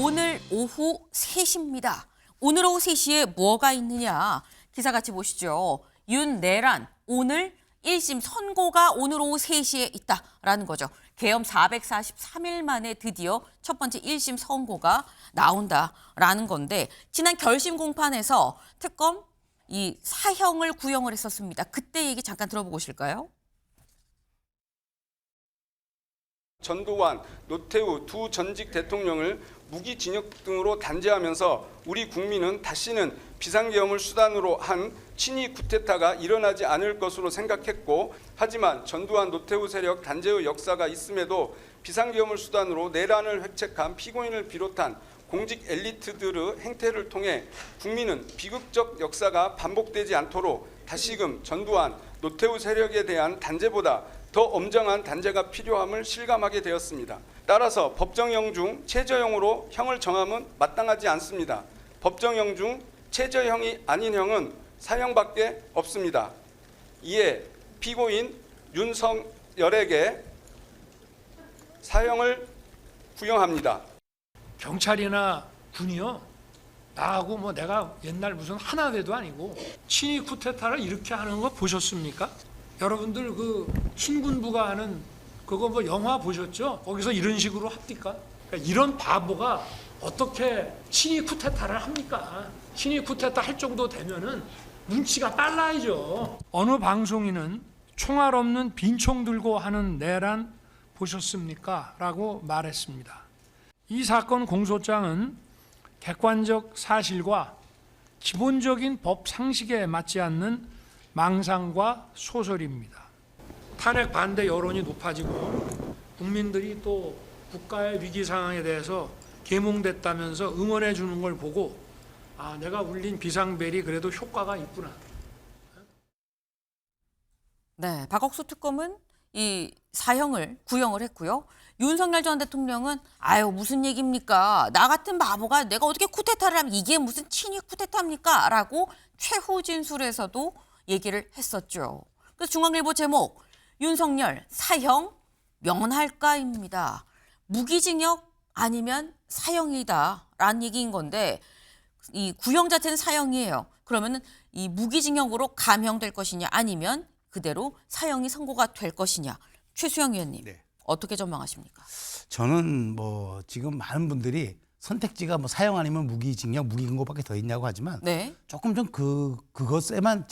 오늘 오후 3시입니다. 오늘 오후 3시에 뭐가 있느냐? 기사 같이 보시죠. 윤내란 오늘 1심 선고가 오늘 오후 3시에 있다라는 거죠. 계엄 443일 만에 드디어 첫 번째 1심 선고가 나온다라는 건데 지난 결심 공판에서 특검 이 사형을 구형을 했었습니다. 그때 얘기 잠깐 들어보고 오실까요? 전두환, 노태우 두 전직 대통령을 무기징역 등으로 단죄하면서 우리 국민은 다시는 비상계엄을 수단으로 한 친위 쿠데타가 일어나지 않을 것으로 생각했고, 하지만 전두환, 노태우 세력 단죄의 역사가 있음에도 비상계엄을 수단으로 내란을 획책한 피고인을 비롯한 공직 엘리트들의 행태를 통해 국민은 비극적 역사가 반복되지 않도록 다시금 전두환, 노태우 세력에 대한 단죄보다 더 엄정한 단죄가 필요함을 실감하게 되었습니다. 따라서 법정형 중 최저형으로 형을 정함은 마땅하지 않습니다. 법정형 중 최저형이 아닌 형은 사형밖에 없습니다. 이에 피고인 윤석열에게 사형을 구형합니다. 경찰이나 군이요, 나하고 뭐 내가 옛날 무슨 하나회도 아니고 친위 쿠데타를 이렇게 하는 거 보셨습니까? 여러분들 그 신군부가 하는 그거 뭐 영화 보셨죠? 거기서 이런 식으로 합니까? 그러니까 이런 바보가 어떻게 친위 쿠데타를 합니까? 친위 쿠데타 할 정도 되면은 눈치가 빨라야죠. 어느 방송인은 총알 없는 빈총 들고 하는 내란 보셨습니까? 라고 말했습니다. 이 사건 공소장은 객관적 사실과 기본적인 법 상식에 맞지 않는 망상과 소설입니다. 탄핵 반대 여론이 높아지고 국민들이 또 국가의 위기 상황에 대해서 계몽됐다면서 응원해 주는 걸 보고 아, 내가 울린 비상벨이 그래도 효과가 있구나. 네, 박옥수 특검은 이 사형을 구형을 했고요. 윤석열 전 대통령은 아유 무슨 얘기입니까? 나 같은 바보가 내가 어떻게 쿠데타를 하면 이게 무슨 친위 쿠데타입니까? 라고 최후 진술에서도 얘기를 했었죠. 그래서 중앙일보 제목 윤석열 사형 면할까입니다. 무기징역 아니면 사형이다라는 얘기인 건데 이 구형 자체는 사형이에요. 그러면은 이 무기징역으로 감형될 것이냐 아니면 그대로 사형이 선고가 될 것이냐. 최수영 의원님 네. 어떻게 전망하십니까? 저는 뭐 지금 많은 분들이 선택지가 뭐 사형 아니면 무기징역, 무기금고밖에 더 있냐고 하지만 네. 조금 좀 그것에만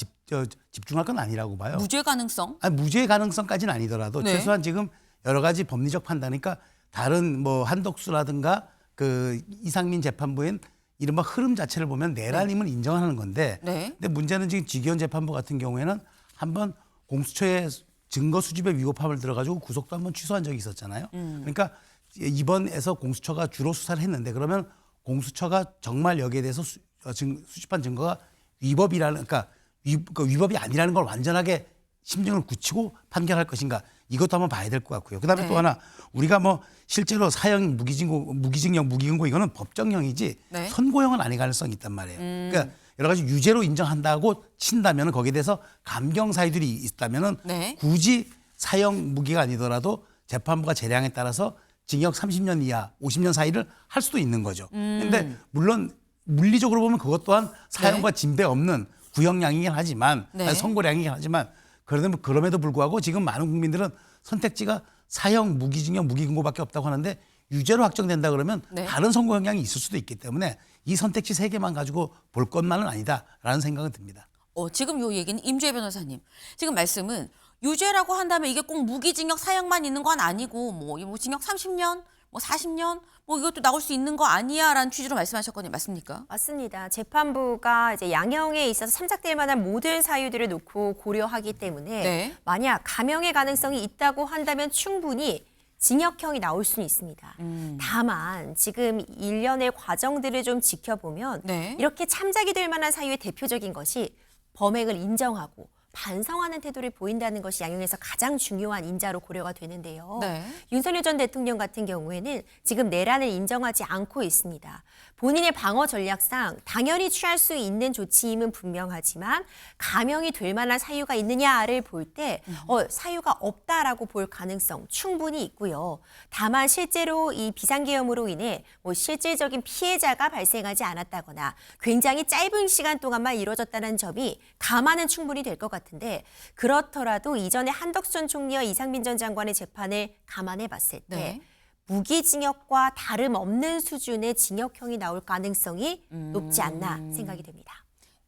집중할 건 아니라고 봐요. 무죄 가능성? 아니, 무죄 가능성까지는 아니더라도 네. 최소한 지금 여러 가지 법리적 판단이니까 다른 뭐 한덕수라든가 그 이상민 재판부인 이른바 흐름 자체를 보면 내란임을 인정하는 건데, 네. 근데 문제는 지금 지기현 재판부 같은 경우에는 한번 공수처의 증거 수집에 위법함을 들어가지고 구속도 한번 취소한 적이 있었잖아요. 그러니까 이번에서 공수처가 주로 수사를 했는데 그러면 공수처가 정말 여기에 대해서 수집한 증거가 위법이라는, 그러니까 위법이 아니라는 걸 완전하게 심증을 굳히고 판결할 것인가, 이것도 한번 봐야 될 것 같고요. 그다음에 네. 또 하나, 우리가 뭐 실제로 사형, 무기징역, 무기금고 이거는 법정형이지 네. 선고형은 아닐 가능성이 있단 말이에요. 그러니까 여러 가지 유죄로 인정한다고 친다면 거기에 대해서 감경 사유들이 있다면은 네. 굳이 사형 무기가 아니더라도 재판부가 재량에 따라서 징역 30년 이하 50년 사이를 할 수도 있는 거죠. 그런데 물론 물리적으로 보면 그것 또한 사형과 진배 없는 구형량이긴 하지만, 네. 선고량이긴 하지만 그럼에도 불구하고 지금 많은 국민들은 선택지가 사형, 무기징역, 무기금고밖에 없다고 하는데 유죄로 확정된다 그러면 네. 다른 선고 형량이 있을 수도 있기 때문에 이 선택지 3개만 가지고 볼 것만은 아니다라는 생각은 듭니다. 지금 요 얘기는 임주혜 변호사님. 지금 말씀은 유죄라고 한다면 이게 꼭 무기징역 사형만 있는 건 아니고 뭐 징역 30년, 뭐 40년 뭐 이것도 나올 수 있는 거 아니야라는 취지로 말씀하셨거든요. 맞습니까? 맞습니다. 재판부가 이제 양형에 있어서 참작될 만한 모든 사유들을 놓고 고려하기 때문에 네. 만약 감형의 가능성이 있다고 한다면 충분히 징역형이 나올 수는 있습니다. 다만 지금 일련의 과정들을 좀 지켜보면 네. 이렇게 참작이 될 만한 사유의 대표적인 것이 범행을 인정하고 반성하는 태도를 보인다는 것이 양형에서 가장 중요한 인자로 고려가 되는데요. 네. 윤석열 전 대통령 같은 경우에는 지금 내란을 인정하지 않고 있습니다. 본인의 방어 전략상 당연히 취할 수 있는 조치임은 분명하지만 감형이 될 만한 사유가 있느냐를 볼 때 사유가 없다라고 볼 가능성 충분히 있고요. 다만 실제로 이 비상계엄으로 인해 실질적인 피해자가 발생하지 않았다거나 굉장히 짧은 시간 동안만 이루어졌다는 점이 감안은 충분히 될 것 같은데 그렇더라도 이전에 한덕수 전 총리와 이상민 전 장관의 재판을 감안해 봤을 때 네. 무기징역과 다름없는 수준의 징역형이 나올 가능성이 높지 않나 생각이 됩니다.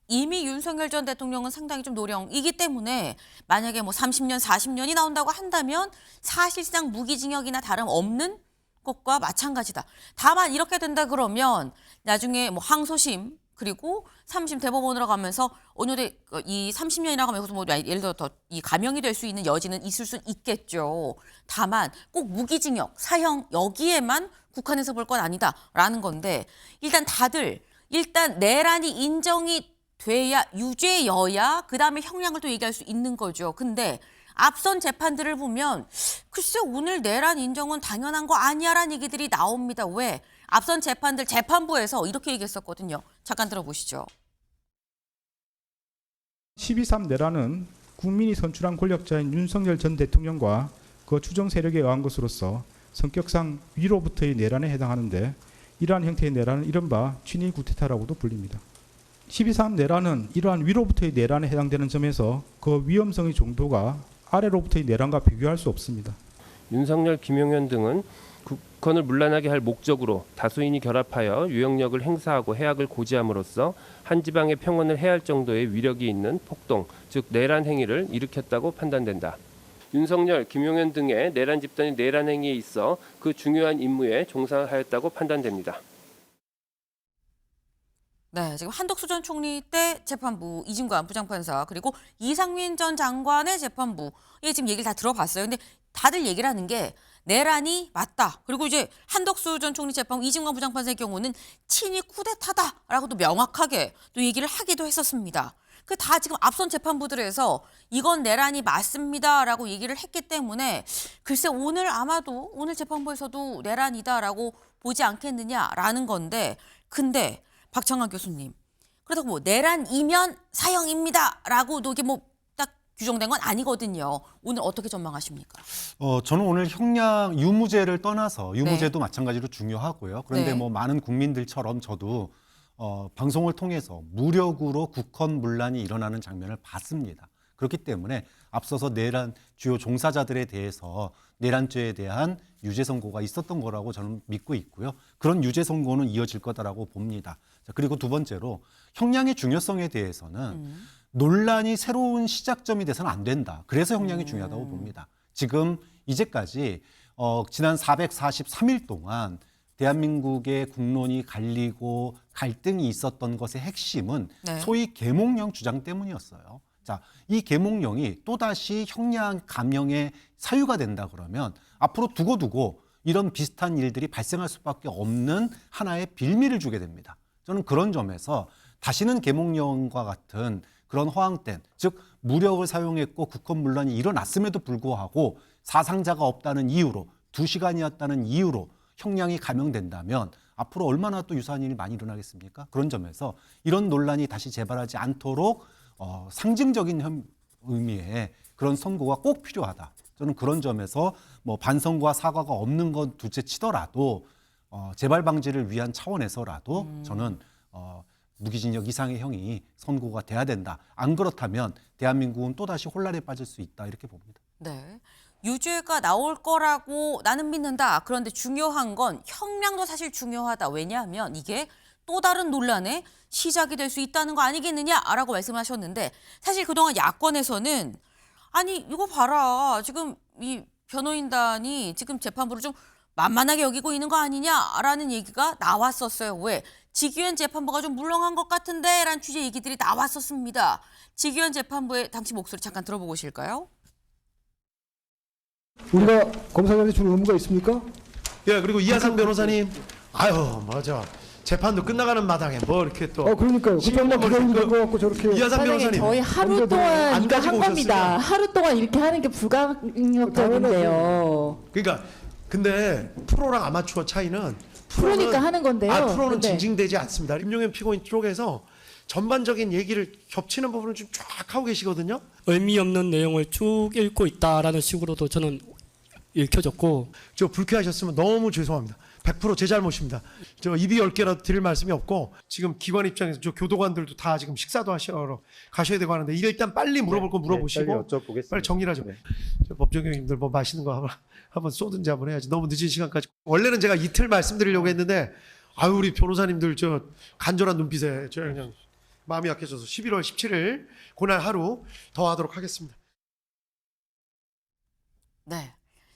이미 윤석열 전 대통령은 상당히 좀 노령이기 때문에 만약에 뭐 30년, 40년이 나온다고 한다면 사실상 무기징역이나 다름없는 것과 마찬가지다. 다만 이렇게 된다 그러면 나중에 뭐 항소심 그리고 3심 대법원으로 가면서 어느 이 30년이라고 하면 뭐 예를 들어 더 이 감형이 될 수 있는 여지는 있을 수 있겠죠. 다만 꼭 무기징역, 사형 여기에만 국한해서 볼 건 아니다라는 건데 일단 내란이 인정이 돼야 유죄여야 그다음에 형량을 또 얘기할 수 있는 거죠. 근데 앞선 재판들을 보면 글쎄 오늘 내란 인정은 당연한 거 아니야라는 얘기들이 나옵니다. 왜? 앞선 재판들 재판부에서 이렇게 얘기했었거든요. 잠깐 들어보시죠. 12.3 내란은 국민이 선출한 권력자인 윤석열 전 대통령과 그 추종 세력에 의한 것으로서 성격상 위로부터의 내란에 해당하는데 이러한 형태의 내란은 이른바 친위 구테타라고도 불립니다. 12.3 내란은 이러한 위로부터의 내란에 해당되는 점에서 그 위험성의 정도가 아래로부터의 내란과 비교할 수 없습니다. 윤석열, 김용현 등은 국헌을 문란하게 할 목적으로 다수인이 결합하여 유영력을 행사하고 해악을 고지함으로써 한 지방의 평온을 해할 정도의 위력이 있는 폭동, 즉 내란 행위를 일으켰다고 판단된다. 윤석열, 김용현 등의 내란 집단이 내란 행위에 있어 그 중요한 임무에 종사하였다고 판단됩니다. 네, 지금 한덕수 전 총리 때 재판부 이진관 부장판사 그리고 이상민 전 장관의 재판부 지금 얘기를 다 들어봤어요. 근데 다들 얘기를 하는 게 내란이 맞다. 그리고 이제 한덕수 전 총리 재판부 이진관 부장판사의 경우는 친위 쿠데타다라고도 명확하게 또 얘기를 하기도 했었습니다. 그 다 지금 앞선 재판부들에서 이건 내란이 맞습니다라고 얘기를 했기 때문에 글쎄 아마도 오늘 재판부에서도 내란이다라고 보지 않겠느냐라는 건데 근데 박창환 교수님 그렇다고 뭐 내란이면 사형입니다라고도 이게 뭐 딱 규정된 건 아니거든요. 오늘 어떻게 전망하십니까? 저는 오늘 형량 유무죄를 떠나서 유무죄도 네. 마찬가지로 중요하고요. 그런데 네. 뭐 많은 국민들처럼 저도 방송을 통해서 무력으로 국헌 문란이 일어나는 장면을 봤습니다. 그렇기 때문에 앞서서 내란 주요 종사자들에 대해서 내란죄에 대한 유죄 선고가 있었던 거라고 저는 믿고 있고요. 그런 유죄 선고는 이어질 거다라고 봅니다. 자, 그리고 두 번째로 형량의 중요성에 대해서는 논란이 새로운 시작점이 돼서는 안 된다. 그래서 형량이 중요하다고 봅니다. 지금 이제까지 지난 443일 동안 대한민국의 국론이 갈리고 갈등이 있었던 것의 핵심은 네. 소위 계몽령 주장 때문이었어요. 자, 이 계몽령이 또다시 형량 감형의 사유가 된다 그러면 앞으로 두고두고 이런 비슷한 일들이 발생할 수밖에 없는 하나의 빌미를 주게 됩니다. 저는 그런 점에서 다시는 계몽령과 같은 그런 허황된, 즉 무력을 사용했고 국헌문란이 일어났음에도 불구하고 사상자가 없다는 이유로 2시간이었다는 이유로 형량이 감형된다면 앞으로 얼마나 또 유사한 일이 많이 일어나겠습니까? 그런 점에서 이런 논란이 다시 재발하지 않도록 상징적인 의미의 그런 선고가 꼭 필요하다. 저는 그런 점에서 뭐 반성과 사과가 없는 건 둘째 치더라도 재발 방지를 위한 차원에서라도 저는 무기징역 이상의 형이 선고가 돼야 된다. 안 그렇다면 대한민국은 또다시 혼란에 빠질 수 있다. 이렇게 봅니다. 네. 유죄가 나올 거라고 나는 믿는다. 그런데 중요한 건 형량도 사실 중요하다. 왜냐하면 이게 또 다른 논란의 시작이 될 수 있다는 거 아니겠느냐라고 말씀하셨는데 사실 그동안 야권에서는 아니 이거 봐라. 지금 이 변호인단이 지금 재판부를 좀 만만하게 여기고 있는 거 아니냐라는 얘기가 나왔었어요. 왜? 지기현 재판부가 좀 물렁한 것 같은데 라는 취지의 얘기들이 나왔었습니다. 지기현 재판부의 당시 목소리 잠깐 들어보고 오실까요? 우리가 검사장한테 주는 의무가 있습니까? 예, 그리고 이하상 변호사님, 아유, 맞아. 재판도 끝나가는 마당에 뭐 이렇게 또 그러니까요. 그정도 기다린 거 갖고 저렇게. 이하산 변호사님 저희 하루 동안 안 이거 가지고 한 겁니다. 오셨으면. 하루 동안 이렇게 하는 게 불가능적인데요. 그러니까 근데 프로랑 아마추어 차이는 프로니까 하는 건데요. 프로는 근데 징징대지 않습니다. 임용현 피고인 쪽에서 전반적인 얘기를 겹치는 부분을 좀 쫙 하고 계시거든요. 의미 없는 내용을 쭉 읽고 있다라는 식으로도 저는 읽혀졌고, 저 불쾌하셨으면 너무 죄송합니다. 100% 제 잘못입니다. 저 입이 10개라도 드릴 말씀이 없고 지금 기관 입장에서 저 교도관들도 다 지금 식사도 하시러 가셔야 되고 하는데 일단 빨리 물어볼 거 물어보시고 빨리 정리를 하죠. 저 법조교님들 뭐 맛있는 거 한번 쏘든지 한번 해야지. 너무 늦은 시간까지. 원래는 제가 이틀 말씀드리려고 했는데 아유 우리 변호사님들 저 간절한 눈빛에 저 그냥 마음이 약해져서 11월 17일 그날 하루 더 하도록 하겠습니다. 네.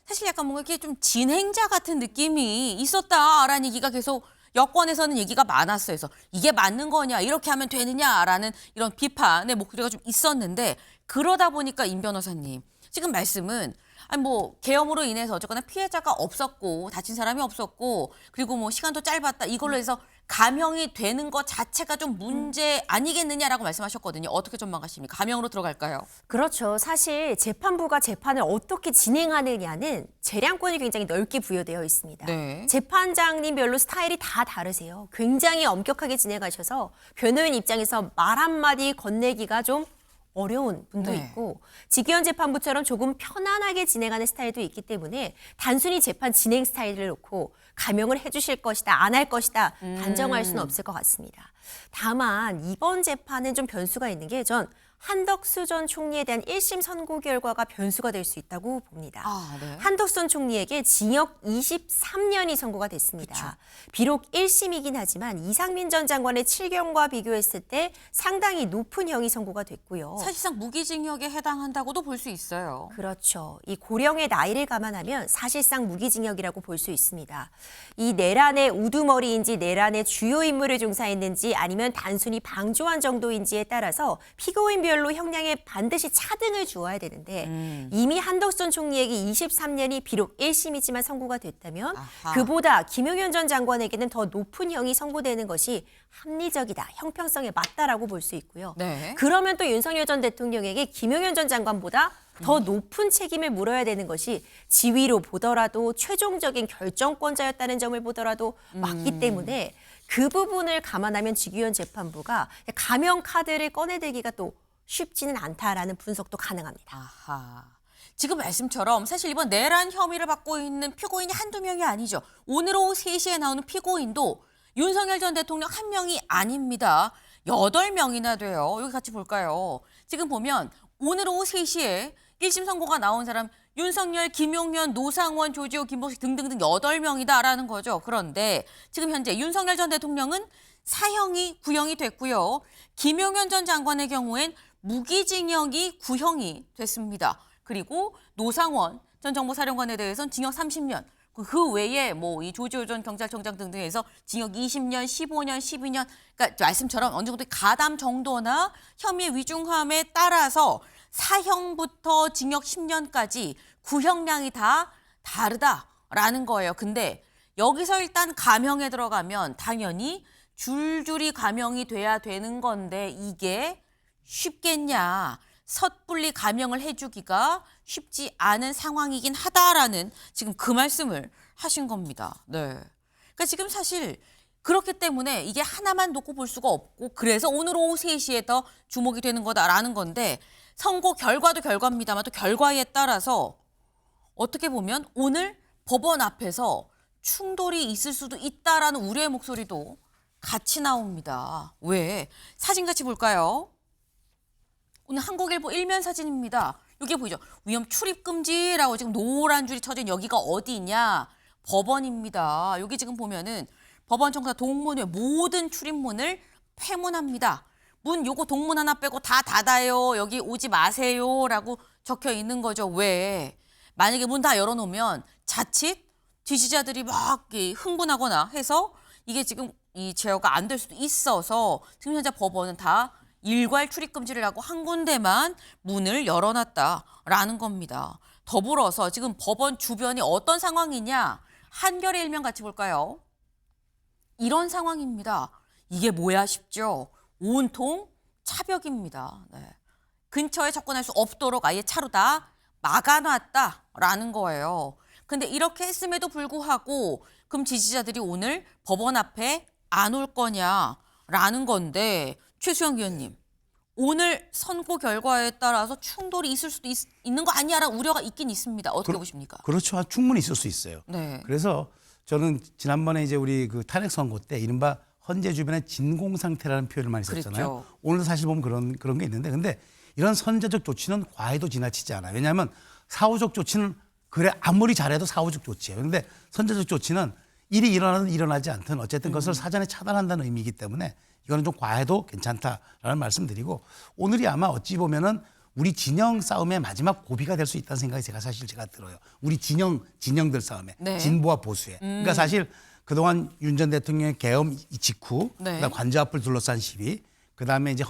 사실 약간 뭔가 이렇게 좀 진행자 같은 느낌이 있었다라는 얘기가 계속 여권에서는 얘기가 많았어요. 그래서 이게 맞는 거냐, 이렇게 하면 되느냐라는 이런 비판의 목소리가 좀 있었는데, 그러다 보니까 임 변호사님 지금 말씀은 아니 뭐 계엄으로 인해서 어쨌거나 피해자가 없었고 다친 사람이 없었고 그리고 뭐 시간도 짧았다, 이걸로 해서 감형이 되는 것 자체가 좀 문제 아니겠느냐라고 말씀하셨거든요. 어떻게 전망하십니까? 감형으로 들어갈까요? 그렇죠. 사실 재판부가 재판을 어떻게 진행하느냐는 재량권이 굉장히 넓게 부여되어 있습니다. 네. 재판장님별로 스타일이 다 다르세요. 굉장히 엄격하게 진행하셔서 변호인 입장에서 말 한마디 건네기가 좀 어려운 분도 네. 있고 직위원 재판부처럼 조금 편안하게 진행하는 스타일도 있기 때문에 단순히 재판 진행 스타일을 놓고 감형을 해주실 것이다, 안 할 것이다 단정할 수는 없을 것 같습니다. 다만 이번 재판은 좀 변수가 있는 게 전 한덕수 전 총리에 대한 1심 선고 결과가 변수가 될 수 있다고 봅니다. 네. 한덕수 전 총리에게 징역 23년이 선고가 됐습니다. 그쵸. 비록 1심이긴 하지만 이상민 전 장관의 7경과 비교했을 때 상당히 높은 형이 선고가 됐고요. 사실상 무기징역에 해당한다고도 볼 수 있어요. 그렇죠. 이 고령의 나이를 감안하면 사실상 무기징역이라고 볼 수 있습니다. 이 내란의 우두머리인지 내란의 주요 임무를 종사했는지 아니면 단순히 방조한 정도인지에 따라서 피고인별로 형량에 반드시 차등을 주어야 되는데 이미 한덕수 전 총리에게 23년이 비록 1심이지만 선고가 됐다면 아하. 그보다 김용현 전 장관에게는 더 높은 형이 선고되는 것이 합리적이다, 형평성에 맞다라고 볼 수 있고요. 네. 그러면 또 윤석열 전 대통령에게 김용현 전 장관보다 더 높은 책임을 물어야 되는 것이 지위로 보더라도 최종적인 결정권자였다는 점을 보더라도 맞기 때문에 그 부분을 감안하면 직위원 재판부가 감형 카드를 꺼내들기가 또 쉽지는 않다라는 분석도 가능합니다. 아하. 지금 말씀처럼 사실 이번 내란 혐의를 받고 있는 피고인이 한두 명이 아니죠. 오늘 오후 3시에 나오는 피고인도 윤석열 전 대통령 한 명이 아닙니다. 8명이나 돼요. 여기 같이 볼까요? 지금 보면 오늘 오후 3시에 1심 선고가 나온 사람 윤석열, 김용현, 노상원, 조지호, 김복식 등등등 8명이다라는 거죠. 그런데 지금 현재 윤석열 전 대통령은 사형이 구형이 됐고요. 김용현 전 장관의 경우엔 무기징역이 구형이 됐습니다. 그리고 노상원 전 정보사령관에 대해서는 징역 30년, 그 외에 뭐 이 조지호 전 경찰청장 등등에서 징역 20년, 15년, 12년, 그러니까 말씀처럼 어느 정도 가담 정도나 혐의 위중함에 따라서 사형부터 징역 10년까지 구형량이 다 다르다라는 거예요. 근데 여기서 일단 감형에 들어가면 당연히 줄줄이 감형이 돼야 되는 건데 이게 쉽겠냐. 섣불리 감형을 해주기가 쉽지 않은 상황이긴 하다라는 지금 그 말씀을 하신 겁니다. 네. 그러니까 지금 사실 그렇기 때문에 이게 하나만 놓고 볼 수가 없고 그래서 오늘 오후 3시에 더 주목이 되는 거다라는 건데 선고 결과도 결과입니다만 또 결과에 따라서 어떻게 보면 오늘 법원 앞에서 충돌이 있을 수도 있다라는 우려의 목소리도 같이 나옵니다. 왜? 사진 같이 볼까요? 오늘 한국일보 일면 사진입니다. 여기 보이죠? 위험 출입 금지라고 지금 노란 줄이 쳐진 여기가 어디냐? 법원입니다. 여기 지금 보면은 법원 청사 동문 외 모든 출입문을 폐문합니다. 문 요거 동문 하나 빼고 다 닫아요. 여기 오지 마세요라고 적혀 있는 거죠. 왜? 만약에 문 다 열어놓으면 자칫 지지자들이 막 흥분하거나 해서 이게 지금 이 제어가 안 될 수도 있어서 지금 현재 법원은 다 일괄 출입 금지를 하고 한 군데만 문을 열어놨다라는 겁니다. 더불어서 지금 법원 주변이 어떤 상황이냐? 한겨레 일면 같이 볼까요? 이런 상황입니다. 이게 뭐야 싶죠? 온통 차벽입니다. 네. 근처에 접근할 수 없도록 아예 차로 다 막아놨다라는 거예요. 근데 이렇게 했음에도 불구하고 그럼 지지자들이 오늘 법원 앞에 안 올 거냐라는 건데 최수영 위원님, 오늘 선고 결과에 따라서 충돌이 있을 수도 있는 거 아니야라는 우려가 있긴 있습니다. 어떻게 보십니까? 그렇죠. 충분히 있을 수 있어요. 네. 그래서 저는 지난번에 이제 우리 그 탄핵 선고 때 이른바 헌재 주변의 진공 상태라는 표현을 많이 썼잖아요. 그랬죠. 오늘도 사실 보면 그런 게 있는데, 근데 이런 선제적 조치는 과해도 지나치지 않아요. 왜냐하면 사후적 조치는 그래 아무리 잘해도 사후적 조치예요. 그런데 선제적 조치는 일이 일어나든 일어나지 않든 어쨌든 그것을 사전에 차단한다는 의미이기 때문에 이거는 좀 과해도 괜찮다라는 말씀드리고, 오늘이 아마 어찌 보면은 우리 진영 싸움의 마지막 고비가 될 수 있다는 생각이 제가 들어요. 우리 진영들 싸움에, 네. 진보와 보수에. 그러니까 사실 그동안 윤 전 대통령의 계엄 직후, 네. 그다음 관저 앞을 둘러싼 시위, 그다음에 이제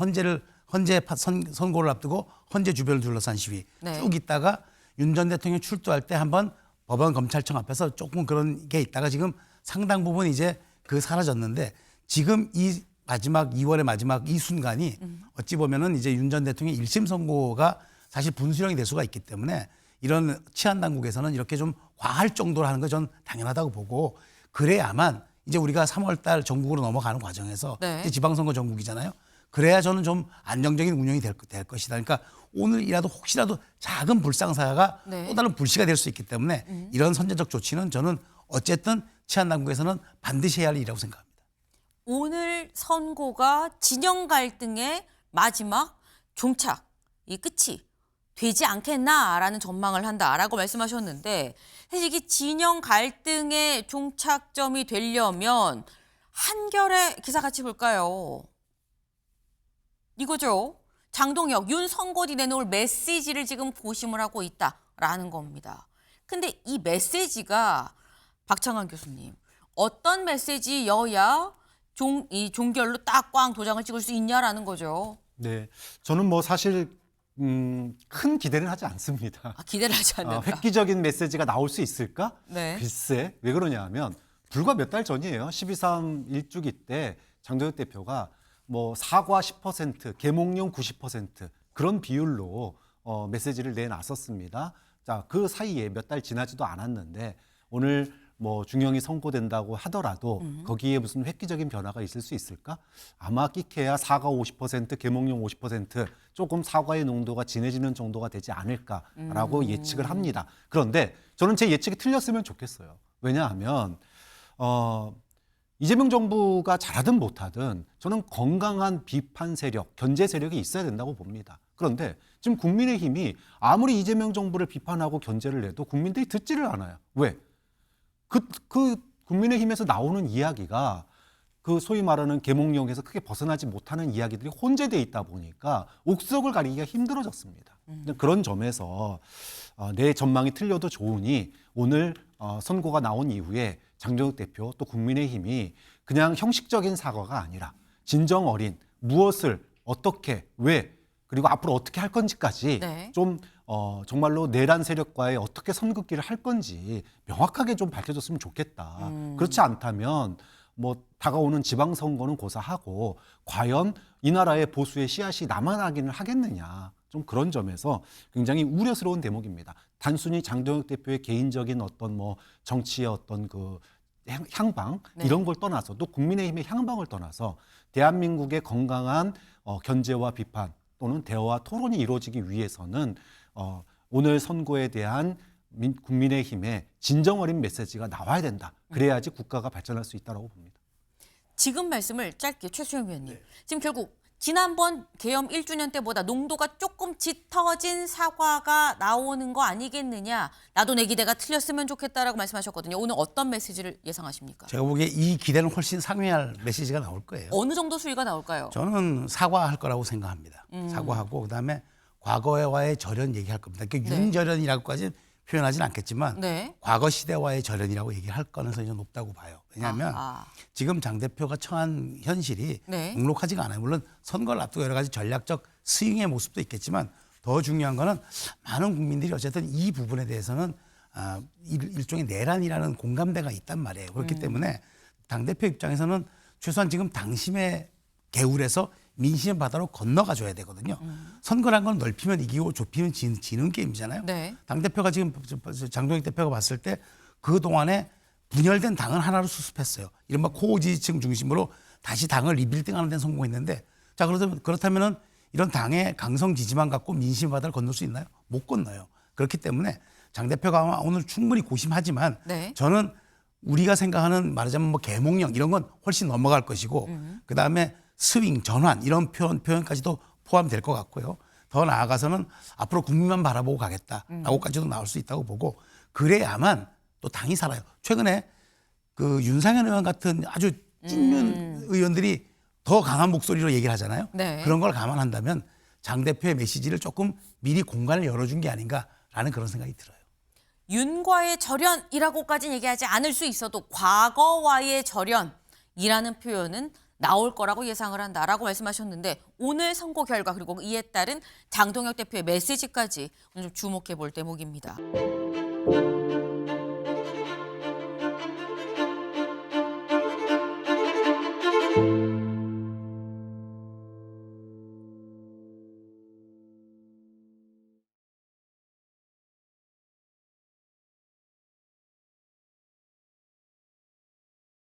선고를 앞두고 헌재 주변을 둘러싼 시위 네. 쭉 있다가 윤 전 대통령 출두할 때 한번 법원 검찰청 앞에서 조금 그런 게 있다가 지금 상당 부분 이제 그 사라졌는데, 지금 이 마지막 2월의 마지막 이 순간이 어찌 보면은 이제 윤 전 대통령의 1심 선고가 사실 분수령이 될 수가 있기 때문에 이런 치안 당국에서는 이렇게 좀 과할 정도로 하는 건 전 당연하다고 보고, 그래야만 이제 우리가 3월 달 전국으로 넘어가는 과정에서 네. 이제 지방선거 전국이잖아요. 그래야 저는 좀 안정적인 운영이 될 것이다. 그러니까 오늘이라도 혹시라도 작은 불상사가 네. 또 다른 불씨가 될 수 있기 때문에 이런 선제적 조치는 저는 어쨌든 치안 당국에서는 반드시 해야 할 일이라고 생각합니다. 오늘 선고가 진영 갈등의 마지막 종착, 이 끝이 되지 않겠나라는 전망을 한다라고 말씀하셨는데, 사실 이게 진영 갈등의 종착점이 되려면 한결의 기사 같이 볼까요? 이거죠. 장동혁, 윤 선고디 내놓을 메시지를 지금 고심을 하고 있다라는 겁니다. 근데 이 메시지가 박창환 교수님, 어떤 메시지여야 이 종결로 딱 꽝 도장을 찍을 수 있냐라는 거죠. 네, 저는 뭐 사실 큰 기대는 하지 않습니다. 기대를 하지 않는다. 획기적인 메시지가 나올 수 있을까? 네. 글쎄, 왜 그러냐 하면 불과 몇 달 전이에요. 12.3 일주기 때 장동혁 대표가 뭐 사과 10%, 계몽령 90% 그런 비율로 메시지를 내놨었습니다. 자, 그 사이에 몇 달 지나지도 않았는데 오늘 뭐 중형이 선고된다고 하더라도 거기에 무슨 획기적인 변화가 있을 수 있을까? 아마 끼케야 사과 50%, 계몽령 50% 조금 사과의 농도가 진해지는 정도가 되지 않을까라고 예측을 합니다. 그런데 저는 제 예측이 틀렸으면 좋겠어요. 왜냐하면 이재명 정부가 잘하든 못하든 저는 건강한 비판 세력, 견제 세력이 있어야 된다고 봅니다. 그런데 지금 국민의힘이 아무리 이재명 정부를 비판하고 견제를 해도 국민들이 듣지를 않아요. 왜? 그 국민의힘에서 나오는 이야기가 그 소위 말하는 계몽령에서 크게 벗어나지 못하는 이야기들이 혼재돼 있다 보니까 옥석을 가리기가 힘들어졌습니다. 그런 점에서 내 전망이 틀려도 좋으니 오늘 선고가 나온 이후에 장동혁 대표 또 국민의힘이 그냥 형식적인 사과가 아니라 진정 어린 무엇을 어떻게 왜 그리고 앞으로 어떻게 할 건지까지 네. 좀 정말로 내란 세력과의 어떻게 선긋기를 할 건지 명확하게 좀 밝혀줬으면 좋겠다. 그렇지 않다면 뭐 다가오는 지방선거는 고사하고 과연 이 나라의 보수의 씨앗이 남아나기는 하겠느냐. 좀 그런 점에서 굉장히 우려스러운 대목입니다. 단순히 장동혁 대표의 개인적인 어떤 뭐 정치의 어떤 그 향방 네. 이런 걸 떠나서 또 국민의힘의 향방을 떠나서 대한민국의 건강한 견제와 비판 또는 대화와 토론이 이루어지기 위해서는 오늘 선고에 대한 국민의힘의 진정 어린 메시지가 나와야 된다. 그래야지 국가가 발전할 수 있다고 봅니다. 지금 말씀을 짧게 최수영 위원님. 지금 결국 지난번 계엄 1주년 때보다 농도가 조금 짙어진 사과가 나오는 거 아니겠느냐. 나도 내 기대가 틀렸으면 좋겠다라고 말씀하셨거든요. 오늘 어떤 메시지를 예상하십니까? 제가 보기에 이 기대는 훨씬 상회할 메시지가 나올 거예요. 어느 정도 수위가 나올까요? 저는 사과할 거라고 생각합니다. 사과하고 그다음에 과거와의 절연 얘기할 겁니다. 그러니까 네. 윤절연이라고까지 표현하진 않겠지만 네. 과거 시대와의 절연이라고 얘기할 가능성이 좀 높다고 봐요. 왜냐하면 지금 장 대표가 처한 현실이 네. 녹록하지가 않아요. 물론 선거를 앞두고 여러 가지 전략적 스윙의 모습도 있겠지만 더 중요한 거는 많은 국민들이 어쨌든 이 부분에 대해서는 일종의 내란이라는 공감대가 있단 말이에요. 그렇기 때문에 당대표 입장에서는 최소한 지금 당심의 개울에서 민심의 바다로 건너가 줘야 되거든요. 선거란 건 넓히면 이기고 좁히면 지는 게임이잖아요. 네. 당대표가 지금 장동혁 대표가 봤을 때 그동안에 분열된 당은 하나로 수습했어요. 이른바 코어 지지층 중심으로 다시 당을 리빌딩하는 데는 성공했는데, 자, 그렇다면은 이런 당의 강성 지지만 갖고 민심의 바다를 건널 수 있나요? 못 건너요. 그렇기 때문에 장 대표가 아마 오늘 충분히 고심하지만 네. 저는 우리가 생각하는 말하자면 뭐 계몽령 이런 건 훨씬 넘어갈 것이고 그다음에 스윙, 전환 이런 표현까지도 포함될 것 같고요. 더 나아가서는 앞으로 국민만 바라보고 가겠다라고까지도 나올 수 있다고 보고, 그래야만 또 당이 살아요. 최근에 그 윤상현 의원 같은 아주 찐면 의원들이 더 강한 목소리로 얘기를 하잖아요. 네. 그런 걸 감안한다면 장 대표의 메시지를 조금 미리 공간을 열어준 게 아닌가라는 그런 생각이 들어요. 윤과의 절연이라고까지는 얘기하지 않을 수 있어도 과거와의 절연이라는 표현은 나올 거라고 예상을 한다라고 말씀하셨는데, 오늘 선거 결과 그리고 이에 따른 장동혁 대표의 메시지까지 오늘 좀 주목해 볼 대목입니다.